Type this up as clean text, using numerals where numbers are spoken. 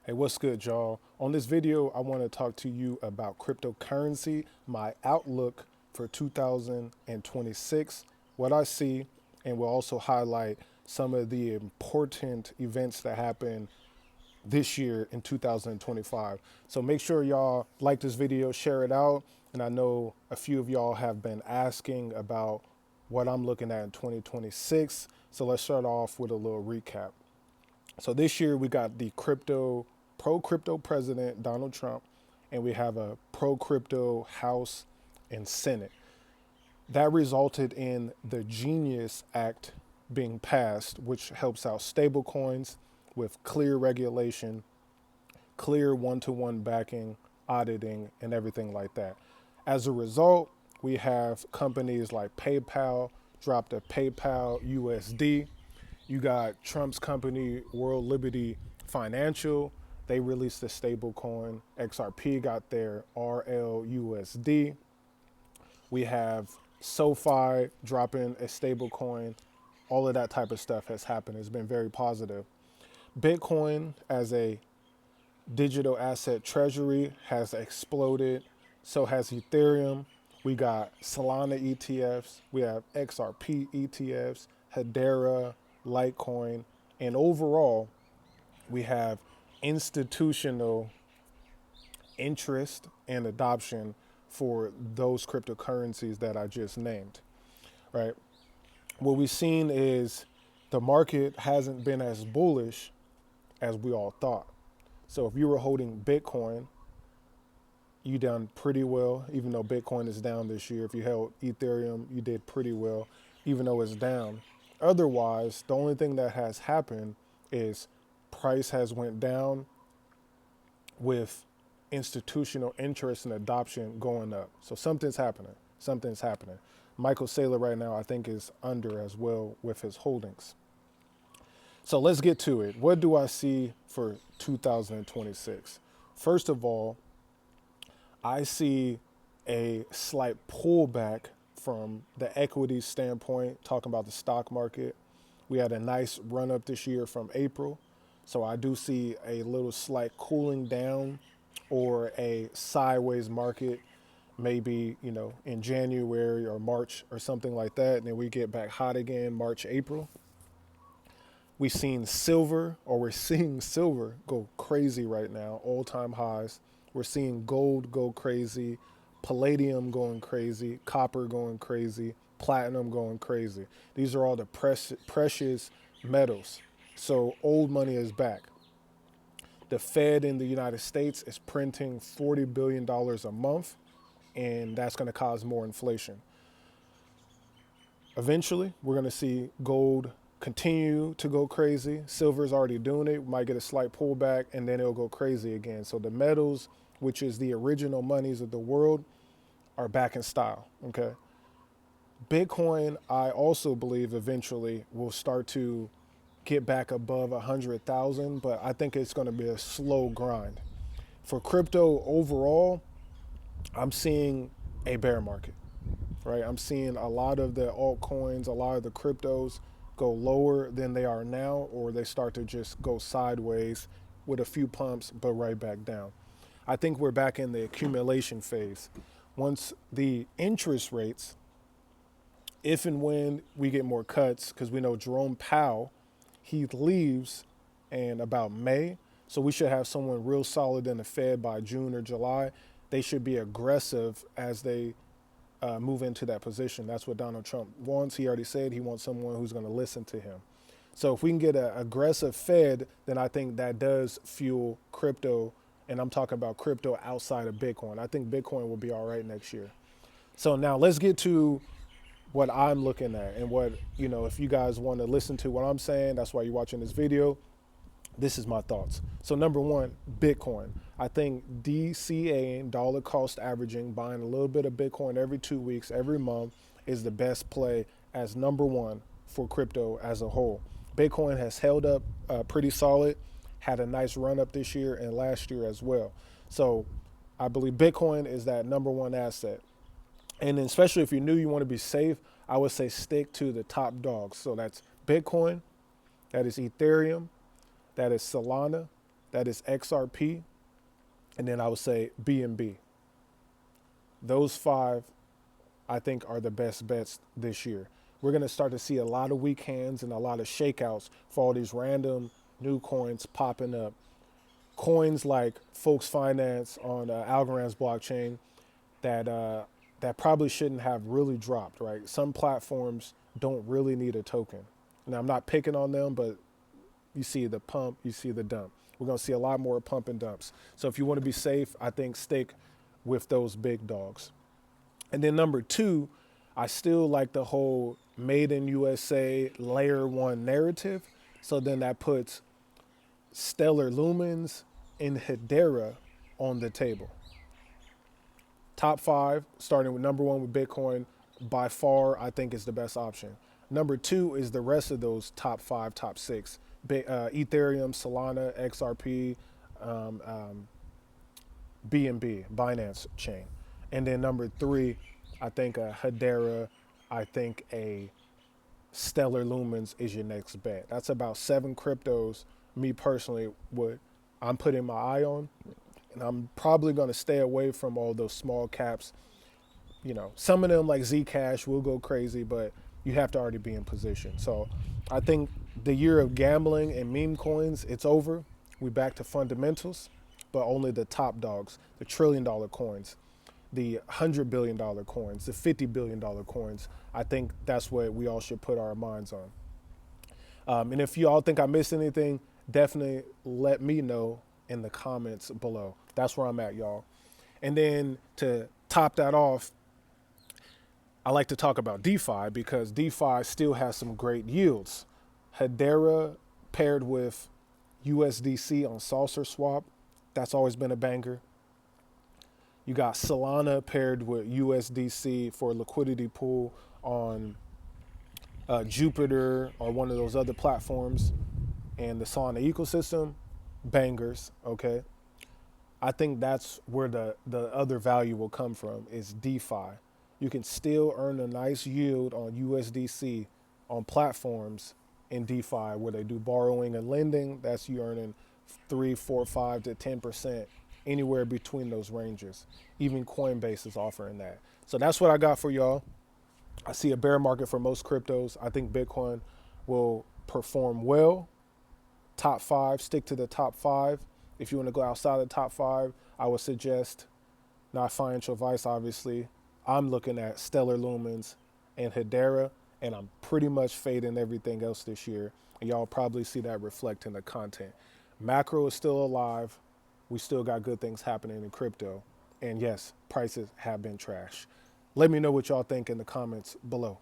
Hey, what's good, y'all? On this video, I want to talk to you about cryptocurrency, my outlook for 2026, what I see, and we'll also highlight some of the important events that happen this year in 2025. So make sure y'all like this video, share it out. And I know a few of y'all have been asking about what I'm looking at in 2026. So let's start off with a little recap. So this year we got the pro crypto president, Donald Trump, and we have a pro crypto House and Senate. That resulted in the Genius Act being passed, which helps out stablecoins with clear regulation, clear one-to-one backing, auditing, and everything like that. As a result, we have companies like PayPal dropped a PayPal USD. You got Trump's company, World Liberty Financial. They released a stable coin. XRP got their RLUSD. We have SoFi dropping a stable coin. All of that type of stuff has happened. It's been very positive. Bitcoin as a digital asset treasury has exploded. So has Ethereum. We got Solana ETFs. We have XRP ETFs, Hedera, Litecoin. And overall, we have institutional interest and adoption for those cryptocurrencies that I just named, right? What we've seen is the market hasn't been as bullish as we all thought. So if you were holding Bitcoin, you done pretty well, even though Bitcoin is down this year. If you held Ethereum, you did pretty well, even though it's down. Otherwise, the only thing that has happened is price has went down with institutional interest and adoption going up. So something's happening. Something's happening. Michael Saylor right now, I think, is under as well with his holdings. So let's get to it. What do I see for 2026? First of all, I see a slight pullback from the equity standpoint, talking about the stock market. We had a nice run up this year from April. So I do see a little slight cooling down or a sideways market, maybe, in January or March or something like that. And then we get back hot again, March, April. We're seeing silver go crazy right now, all-time highs. We're seeing gold go crazy, palladium going crazy, copper going crazy, platinum going crazy. These are all the precious metals. So old money is back. The Fed in the United States is printing $40 billion a month, and that's going to cause more inflation. Eventually, we're going to see gold continue to go crazy. Silver's already doing it. We might get a slight pullback, and then it'll go crazy again. So the metals, which is the original monies of the world, are back in style, okay? Bitcoin, I also believe eventually will start to get back above 100,000, but I think it's going to be a slow grind. For crypto overall, I'm seeing a bear market, right? I'm seeing a lot of the altcoins, a lot of the cryptos go lower than they are now, or they start to just go sideways with a few pumps, but right back down. I think we're back in the accumulation phase. Once the interest rates, if and when we get more cuts, because we know Jerome Powell, he leaves in about May. So we should have someone real solid in the Fed by June or July. They should be aggressive as they move into that position. That's what Donald Trump wants. He already said he wants someone who's going to listen to him. So if we can get an aggressive Fed, then I think that does fuel crypto. And I'm talking about crypto outside of Bitcoin. I think Bitcoin will be all right next year. So now let's get to what I'm looking at and what, if you guys want to listen to what I'm saying, that's why you're watching this video. This is my thoughts. So number one, Bitcoin. I think DCA, dollar cost averaging, buying a little bit of Bitcoin every 2 weeks, every month is the best play as number one for crypto as a whole. Bitcoin has held up pretty solid, had a nice run up this year and last year as well. So I believe Bitcoin is that number one asset. And then especially if you're new, you want to be safe, I would say stick to the top dogs. So that's Bitcoin, that is Ethereum, that is Solana, that is XRP, and then I would say BNB. Those five, I think, are the best bets this year. We're going to start to see a lot of weak hands and a lot of shakeouts for all these random new coins popping up. Coins like Folks Finance on Algorand's blockchain that probably shouldn't have really dropped, right? Some platforms don't really need a token. Now, I'm not picking on them, but you see the pump, you see the dump. We're going to see a lot more pump and dumps. So if you want to be safe, I think stick with those big dogs. And then number two, I still like the whole made in USA layer one narrative. So then that puts Stellar Lumens and Hedera on the table. Top five, starting with number one with Bitcoin, by far, I think is the best option. Number two is the rest of those top five, top six. Ethereum, Solana, XRP, BNB, Binance chain. And then number three, I think a Hedera, I think a Stellar Lumens is your next bet. That's about 7 cryptos, me personally, what I'm putting my eye on. And I'm probably going to stay away from all those small caps. You know, some of them like Zcash will go crazy, but you have to already be in position. So I think the year of gambling and meme coins, it's over. We back to fundamentals, but only the top dogs, the $1 trillion coins, the $100 billion coins, the $50 billion coins. I think that's what we all should put our minds on. And if you all think I missed anything, definitely let me know in the comments below. That's where I'm at, y'all. And then to top that off, I like to talk about DeFi because DeFi still has some great yields. Hedera paired with USDC on Saucer Swap, that's always been a banger. You got Solana paired with USDC for a liquidity pool on Jupiter or one of those other platforms, and the Solana ecosystem, bangers, okay? I think that's where the other value will come from is DeFi. You can still earn a nice yield on USDC on platforms in DeFi where they do borrowing and lending. That's you earning 3, 4, 5 to 10%, anywhere between those ranges. Even Coinbase is offering that. So that's what I got for y'all. I see a bear market for most cryptos. I think Bitcoin will perform well. Top five, stick to the top five. If you want to go outside the top five, I would suggest, not financial advice, obviously, I'm looking at Stellar Lumens and Hedera, and I'm pretty much fading everything else this year. And y'all probably see that reflect in the content. Macro is still alive. We still got good things happening in crypto. And yes, prices have been trash. Let me know what y'all think in the comments below.